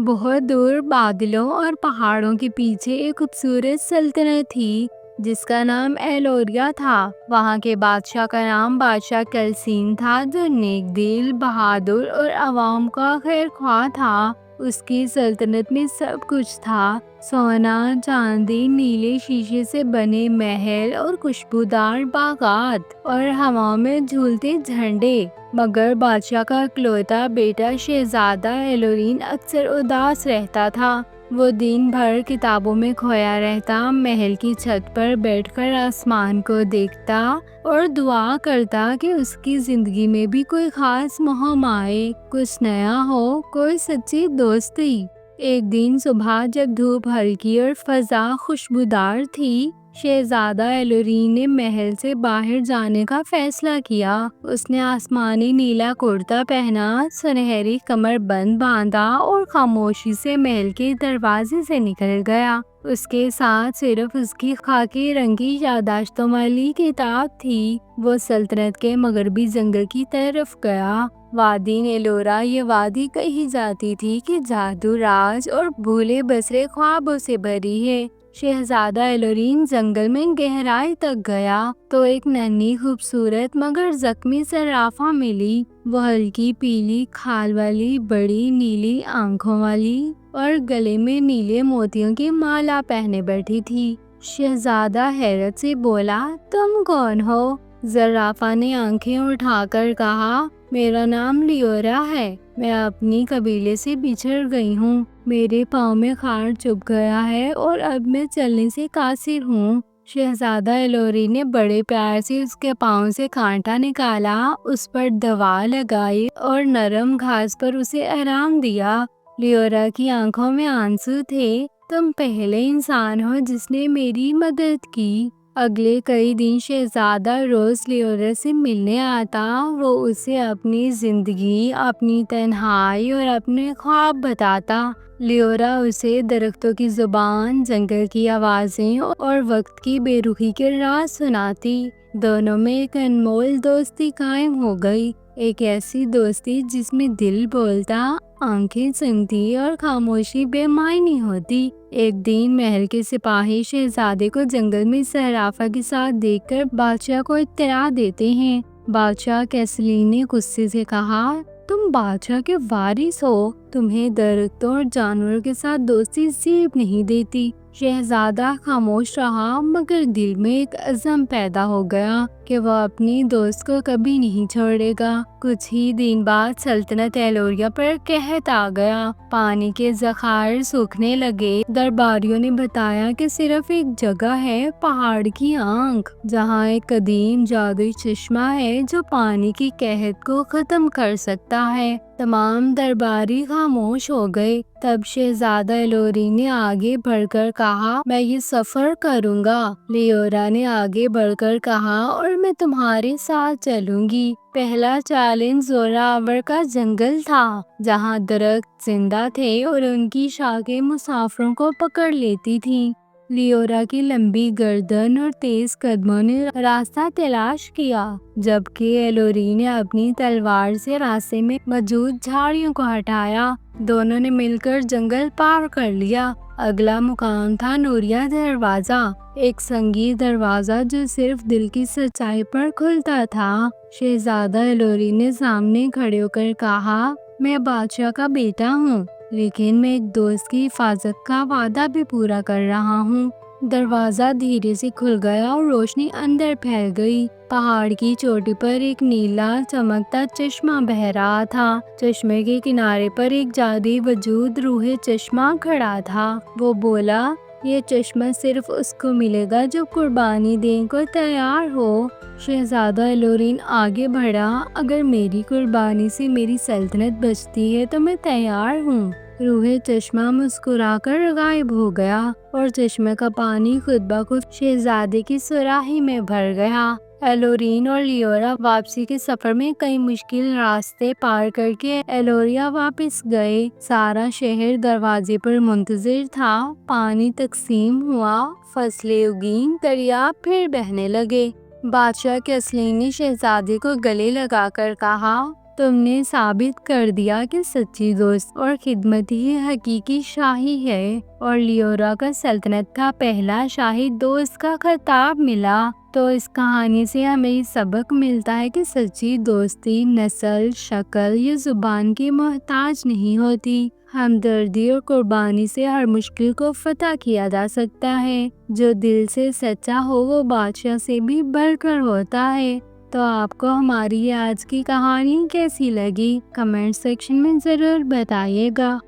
بہت دور بادلوں اور پہاڑوں کے پیچھے ایک خوبصورت سلطنت تھی جس کا نام ایلوریا تھا۔ وہاں کے بادشاہ کا نام بادشاہ کلسین تھا، جو نیک دل، بہادر اور عوام کا خیر خواہ تھا۔ اس کی سلطنت میں سب کچھ تھا: سونا، چاندی، نیلے شیشے سے بنے محل اور خوشبودار باغات اور ہوا میں جھولتے جھنڈے۔ مگر بادشاہ کا اکلوتا بیٹا شہزادہ ایلورین اکثر اداس رہتا تھا۔ وہ دن بھر کتابوں میں کھویا رہتا، محل کی چھت پر بیٹھ کر آسمان کو دیکھتا اور دعا کرتا کہ اس کی زندگی میں بھی کوئی خاص مہم آئے، کچھ نیا ہو، کوئی سچی دوستی۔ ایک دن صبح جب دھوپ ہلکی اور فضا خوشبودار تھی، شہزادہ ایلورین نے محل سے باہر جانے کا فیصلہ کیا۔ اس نے آسمانی نیلا کرتا پہنا، سنہری کمر بند باندھا اور خاموشی سے محل کے دروازے سے نکل گیا۔ اس کے ساتھ صرف اس کی خاکی رنگ کی یادداشتوں والی کتاب تھی۔ وہ سلطنت کے مغربی جنگل کی طرف گیا۔ وادی نیلورا یہ وادی کہی جاتی تھی کہ جادو، راز اور بھولے بسرے خوابوں سے بھری ہے۔ شہزادہ ایلورین جنگل میں گہرائی تک گیا تو ایک ننھی خوبصورت مگر زخمی زرافہ ملی۔ وہ ہلکی پیلی کھال والی، بڑی نیلی آنکھوں والی اور گلے میں نیلے موتیوں کی مالا پہنے بیٹھی تھی۔ شہزادہ حیرت سے بولا، تم کون ہو؟ زرافہ نے آنکھیں اٹھا کر کہا، میرا نام لیورا ہے، میں اپنی قبیلے سے بچھڑ گئی ہوں، میرے پاؤں میں خار چبھ گیا ہے اور اب میں چلنے سے قاصر ہوں۔ شہزادہ ایلورین نے بڑے پیار سے اس کے پاؤں سے کانٹا نکالا، اس پر دوا لگائی اور نرم گھاس پر اسے آرام دیا۔ لیورا کی آنکھوں میں آنسو تھے۔ تم پہلے انسان ہو جس نے میری مدد کی۔ اگلے کئی دن شہزادہ روز لیورا سے ملنے آتا۔ وہ اسے اپنی زندگی، اپنی تنہائی اور اپنے خواب بتاتا۔ لیورا اسے درختوں کی زبان، جنگل کی آوازیں اور وقت کی بے رخی کے راز سناتی۔ دونوں میں ایک انمول دوستی قائم ہو گئی، ایک ایسی دوستی جس میں دل بولتا، آنکھیں سنتی اور خاموشی بے معنی ہوتی۔ ایک دن محل کے سپاہی شہزادے کو جنگل میں زرافہ کے ساتھ دیکھ کر بادشاہ کو اطلاع دیتے ہیں۔ بادشاہ کیسلین نے غصے سے کہا، تم بادشاہ کے وارث ہو، تمہیں درختوں اور جانوروں کے ساتھ دوستی سیب نہیں دیتی۔ شہزادہ خاموش رہا، مگر دل میں ایک عزم پیدا ہو گیا کہ وہ اپنی دوست کو کبھی نہیں چھوڑے گا۔ کچھ ہی دن بعد سلطنت ایلوریا پر قحط آ گیا، پانی کے ذخائر سوکھنے لگے۔ درباریوں نے بتایا کہ صرف ایک جگہ ہے، پہاڑ کی آنکھ، جہاں ایک قدیم جادوئی چشمہ ہے جو پانی کی قحط کو ختم کر سکتا ہے۔ تمام درباری خاموش ہو گئے۔ تب شہزادہ ایلورین نے آگے بڑھ کر کہا، میں یہ سفر کروں گا۔ لیورا نے آگے بڑھ کر کہا، اور میں تمہارے ساتھ چلوں گی۔ پہلا چیلنج زوراور کا جنگل تھا، جہاں درخت زندہ تھے اور ان کی شاخیں مسافروں کو پکڑ لیتی تھیں۔ لیورا کی لمبی گردن اور تیز قدموں نے راستہ تلاش کیا، جبکہ ایلورین نے اپنی تلوار سے راستے میں موجود جھاڑیوں کو ہٹایا۔ دونوں نے مل کر جنگل پار کر لیا۔ اگلا مقام تھا نوریا دروازہ، ایک سنگی دروازہ جو صرف دل کی سچائی پر کھلتا تھا۔ شہزادہ ایلورین نے سامنے کھڑے ہو کر کہا، میں بادشاہ کا بیٹا ہوں، لیکن میں ایک دوست کی حفاظت کا وعدہ بھی پورا کر رہا ہوں۔ دروازہ دھیرے سے کھل گیا اور روشنی اندر پھیل گئی۔ پہاڑ کی چوٹی پر ایک نیلا چمکتا چشمہ بہہ رہا تھا۔ چشمے کے کنارے پر ایک جادوئی وجود روح چشمہ کھڑا تھا۔ وہ بولا، یہ چشمہ صرف اس کو ملے گا جو قربانی دینے کو تیار ہو۔ شہزادہ ایلورین آگے بڑھا، اگر میری قربانی سے میری سلطنت بچتی ہے تو میں تیار ہوں۔ روح چشمہ مسکرا کر غائب ہو گیا اور چشمے کا پانی خود بخود شہزادے کی سراہی میں بھر گیا۔ ایلورین اور لیورا واپسی کے سفر میں کئی مشکل راستے پار کر کے ایلوریا واپس گئے۔ سارا شہر دروازے پر منتظر تھا۔ پانی تقسیم ہوا، فصلیں اگیں، دریا پھر بہنے لگے۔ بادشاہ کیسلین نے شہزادے کو گلے لگا کر کہا، تم نے ثابت کر دیا کہ سچی دوست اور خدمت ہی حقیقی شاہی ہے، اور لیورا کا سلطنت کا پہلا شاہی دوست کا خطاب ملا۔ تو اس کہانی سے ہمیں یہ سبق ملتا ہے کہ سچی دوستی نسل، شکل یا زبان کی محتاج نہیں ہوتی۔ ہمدردی اور قربانی سے ہر مشکل کو فتح کیا جا سکتا ہے۔ جو دل سے سچا ہو وہ بادشاہ سے بھی بڑھ کر ہوتا ہے۔ تو آپ کو ہماری آج کی کہانی کیسی لگی؟ کمنٹ سیکشن میں ضرور بتائیے گا۔